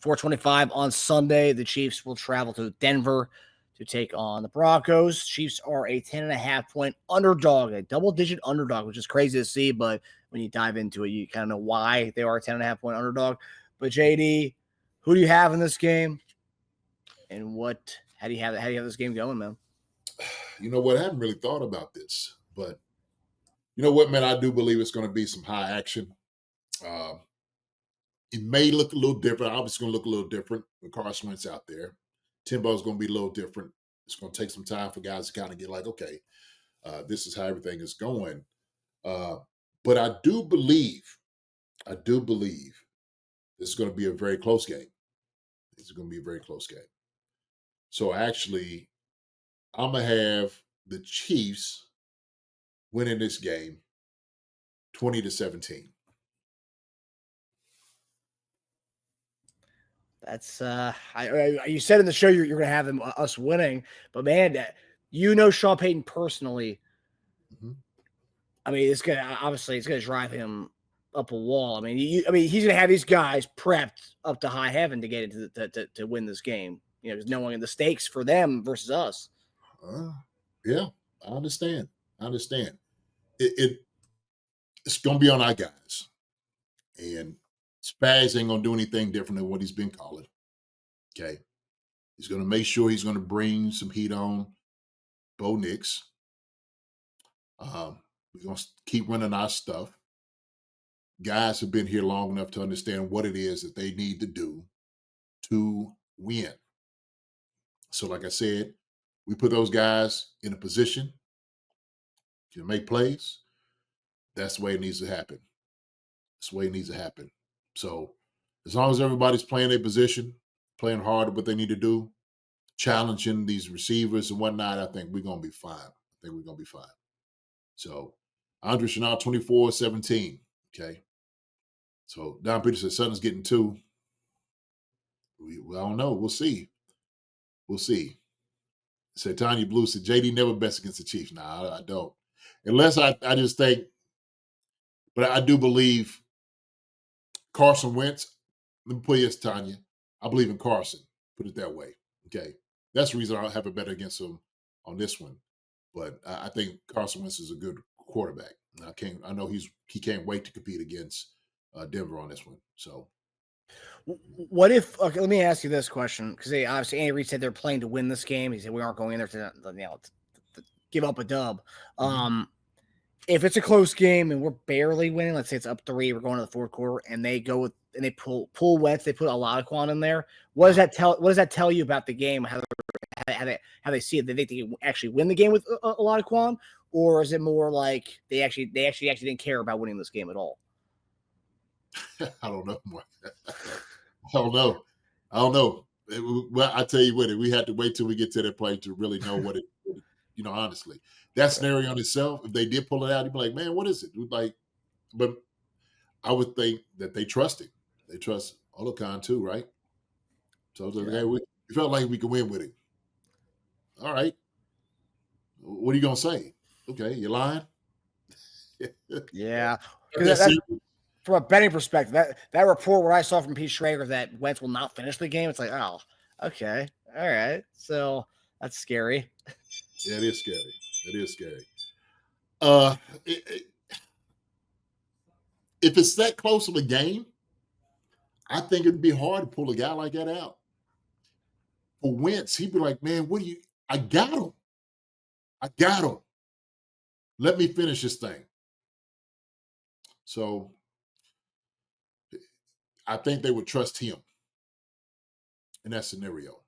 4:25 on Sunday. The Chiefs will travel to Denver to take on the Broncos. Chiefs are a 10.5-point underdog, a double-digit underdog, which is crazy to see, but when you dive into it, you kind of know why they are a 10.5-point underdog. But JD, who do you have in this game? And how do you have this game going, man? You know what? I haven't really thought about this, but you know what, man? I do believe it's going to be some high action. It may look a little different. Obviously, going to look a little different when Carson Wentz out there. Timbo's going to be a little different. It's going to take some time for guys to kind of get like, okay, this is how everything is going. But I do believe this is going to be a very close game. This is going to be a very close game. So actually, I'm going to have the Chiefs winning this game 20-17. That's you said in the show you're going to have us winning, but man, Sean Payton personally. Mm-hmm. I mean, it's going to drive him up a wall. I mean, he's going to have these guys prepped up to high heaven to get into to win this game. Just knowing the stakes for them versus us. Yeah, I understand. It's going to be on our guys, and Spaz ain't going to do anything different than what he's been calling. Okay. He's going to make sure he's going to bring some heat on Bo Nix. We're going to keep running our stuff. Guys have been here long enough to understand what it is that they need to do to win. So, like I said, we put those guys in a position to make plays. That's the way it needs to happen. So, as long as everybody's playing their position, playing hard at what they need to do, challenging these receivers and whatnot, I think we're going to be fine. So, Andre Chanel, 24-17. Okay. So, Don Peter said Sutton's getting 2. I don't know. We'll see. Said Tanya Blue said JD never bets against the Chiefs. Nah, I don't. Unless I just think, but I do believe Carson Wentz. Let me put this, Tanya. I believe in Carson. Put it that way. Okay. That's the reason I have a bet against him on this one. But I think Carson Wentz is a good quarterback. I know he can't wait to compete against Denver on this one. So, what if? Okay, let me ask you this question, because obviously Andy Reid said they're playing to win this game. He said we aren't going in there to give up a dub. If it's a close game and we're barely winning, let's say it's up 3, we're going to the fourth quarter, and they go with and they pull Wentz, they put Olajuwon in there. What does that tell you about the game? How they see it? They think they can actually win the game with Olajuwon, or is it more like they actually didn't care about winning this game at all? I don't know. I don't know. Well, I tell you what, we had to wait till we get to that point to really know what it. Honestly, that scenario in itself, if they did pull it out, you'd be like, man, what is it? But I would think that they trust him. They trust Olajuwon too, right? So we felt like we could win with it. All right. What are you gonna say? Okay, you lying? Yeah. That's, from a betting perspective, that report where I saw from Pete Schrager that Wentz will not finish the game, it's like, oh, okay, all right. So that's scary. Yeah, it is scary. If it's that close of a game, I think it'd be hard to pull a guy like that out. For Wentz, he'd be like, man, I got him. Let me finish this thing. So I think they would trust him in that scenario.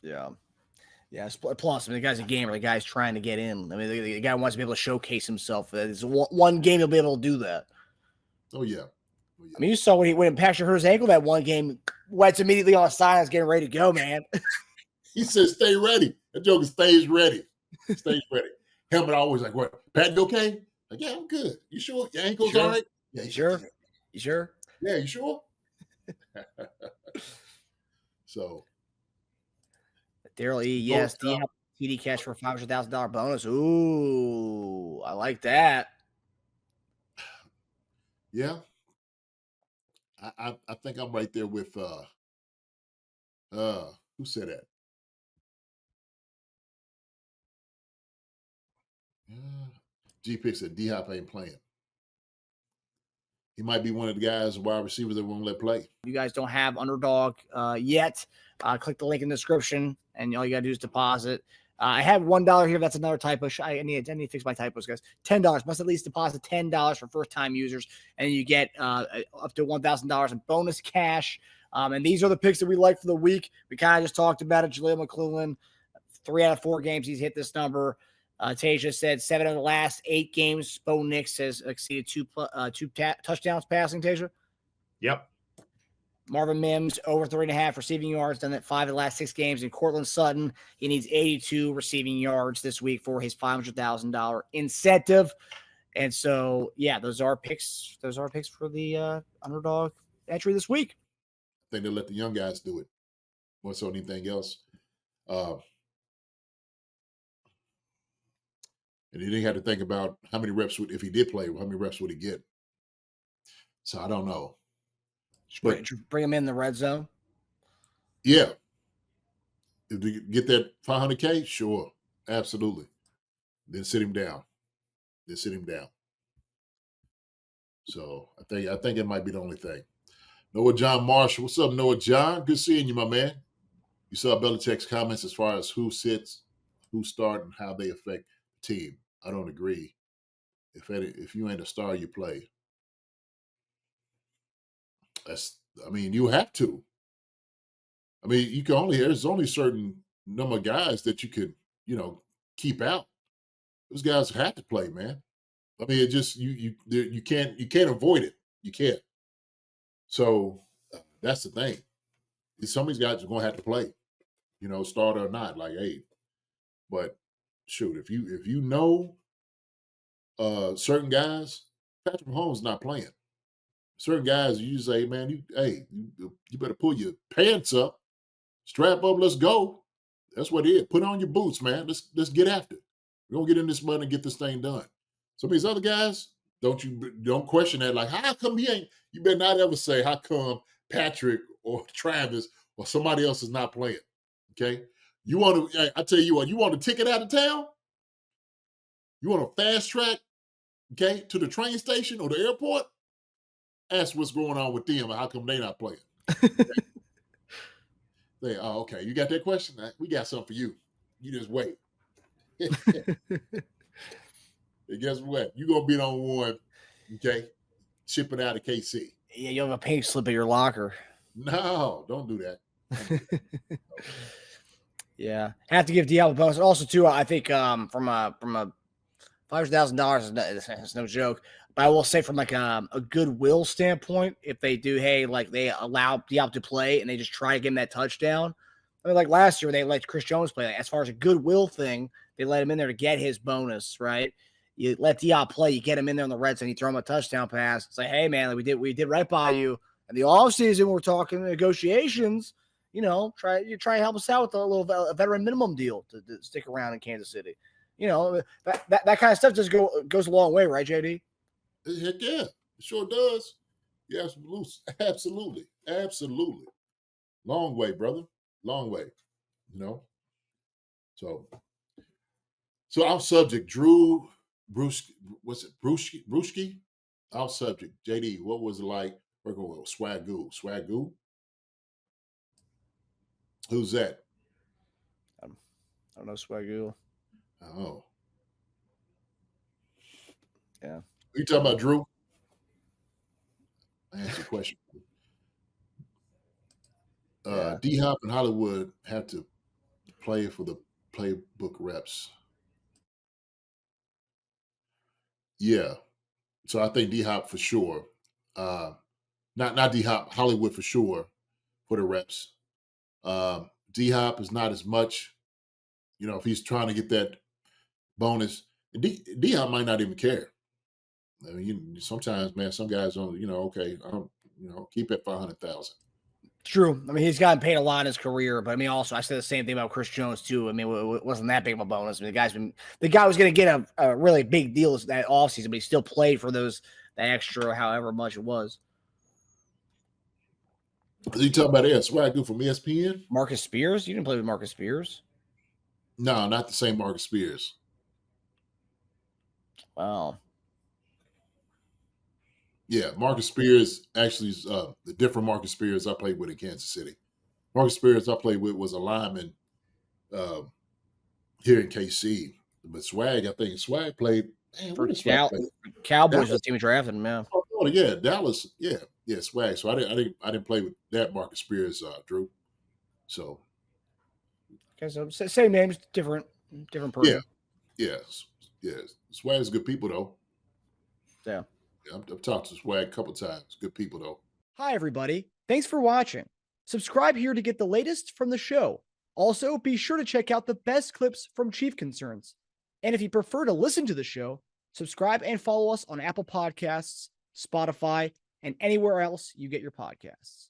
Yeah. Yeah. Plus, the guy's a gamer. The guy's trying to get in. The guy wants to be able to showcase himself. It's one game he'll be able to do that. Oh, yeah. You saw when Patrick hurt his ankle that one game, Wentz immediately on the sidelines getting ready to go, man. He said, stay ready. That joker stays ready. Helmet always like, what? Pat, you okay? Like, yeah, I'm good. You sure? Your ankle's all right? Yeah, you sure? You sure? Yeah, you sure? So. Daryl E, yes. TD cash for a $500,000 bonus. Ooh, I like that. Yeah. I think I'm right there with who said that? G Pick said D Hop ain't playing. He might be one of the guys, wide receivers that won't let play. If you guys don't have underdog yet, click the link in the description, and all you gotta do is deposit. I have $1 here. That's another typo. I need to fix my typos, guys. $10. Must at least deposit $10 for first-time users, and you get up to $1,000 in bonus cash. And these are the picks that we like for the week. We kind of just talked about it. Jaleel McClellan, 3 out of 4 games he's hit this number. Tasia said 7 of the last 8 games, Bo Nix has exceeded 2 touchdowns passing, Tasia. Yep. Marvin Mims, over 3.5 receiving yards, done that 5 of the last 6 games. And Cortland Sutton, he needs 82 receiving yards this week for his $500,000 incentive. And so, yeah, those are picks. Those are picks for the underdog entry this week. I think they'll let the young guys do it more so than anything else. And he didn't have to think about how many reps if he did play, how many reps would he get. So I don't know. But bring him in the red zone. Yeah. If you get that $500K, sure, absolutely. Then sit him down. So I think it might be the only thing. Noah John Marshall, what's up, Noah John? Good seeing you, my man. You saw Belichick's comments as far as who sits, who start, and how they affect the team. I don't agree. If you ain't a star, you play. You have to. There's only a certain number of guys that you could, keep out. Those guys have to play, man. It just you can't avoid it. You can't. So that's the thing. Some of these guys are gonna have to play, start or not. But shoot, if you know certain guys, Patrick Mahomes is not playing. Certain guys, you say, man, you better pull your pants up, strap up, let's go. That's what it is. Put on your boots, man. Let's get after it. We're gonna get in this mud and get this thing done. Some of these other guys, don't question that. Like, how come he ain't? You better not ever say, how come Patrick or Travis or somebody else is not playing? Okay. I tell you what, you want a ticket out of town? You want a fast track, okay, to the train station or the airport? Ask what's going on with them and how come they not playing. Okay? Okay, you got that question? We got something for you. You just wait. And guess what? You're going to be on one, okay, shipping out of KC. Yeah, you have a pink slip at your locker. No, don't do that. Yeah, have to give Diablo a bonus. And also, too, I think from a $500,000 is no joke. But I will say from a goodwill standpoint, if they do, they allow Diablo to play and they just try to get him that touchdown. Like last year, they let Chris Jones play. As far as a goodwill thing, they let him in there to get his bonus, right? You let Diop play, you get him in there on the red zone, you throw him a touchdown pass. It's like, hey, man, we did right by you. In the offseason, we're talking negotiations. Try to help us out with a veteran minimum deal to stick around in Kansas City. That kind of stuff just goes a long way, right, JD? Heck yeah, it sure does. Yeah, absolutely. Long way, brother. Long way. So our subject, Drew Bruschi, what's it, Bruschi? Our subject, JD, what was it like working with Swagoo? Who's that? I don't know Swagoo. Oh. Yeah. You talking about Drew? I answered the question. D-Hop and Hollywood have to play for the playbook reps. Yeah. So I think D-Hop for sure. Not D-Hop, Hollywood for sure for the reps. D-Hop is not as much, if he's trying to get that bonus. D-Hop might not even care. Sometimes, man, some guys don't, okay, keep it 500,000. True. He's gotten paid a lot in his career, but also I said the same thing about Chris Jones too. It wasn't that big of a bonus. The guy was going to get a really big deal that offseason, but he still played for that extra, however much it was. You talking about that swag dude from ESPN? Marcus Spears? You didn't play with Marcus Spears? No, not the same Marcus Spears. Wow. Yeah, Marcus Spears actually is the different Marcus Spears I played with in Kansas City. Marcus Spears I played with was a lineman here in KC. But I think Swag played. Man, For where did Swag play? Cowboys Dallas. was the team who drafted him, yeah. Oh, yeah, Dallas. Yeah, Swag. So I didn't play with that Marcus Spears, Drew. So Okay, so same names, different person. yeah. Swag's good people though. Yeah. I've talked to Swag a couple times. Good people though. Hi, everybody. Thanks for watching. Subscribe here to get the latest from the show. Also, be sure to check out the best clips from Chief Concerns. And if you prefer to listen to the show, subscribe and follow us on Apple Podcasts, Spotify, and anywhere else you get your podcasts.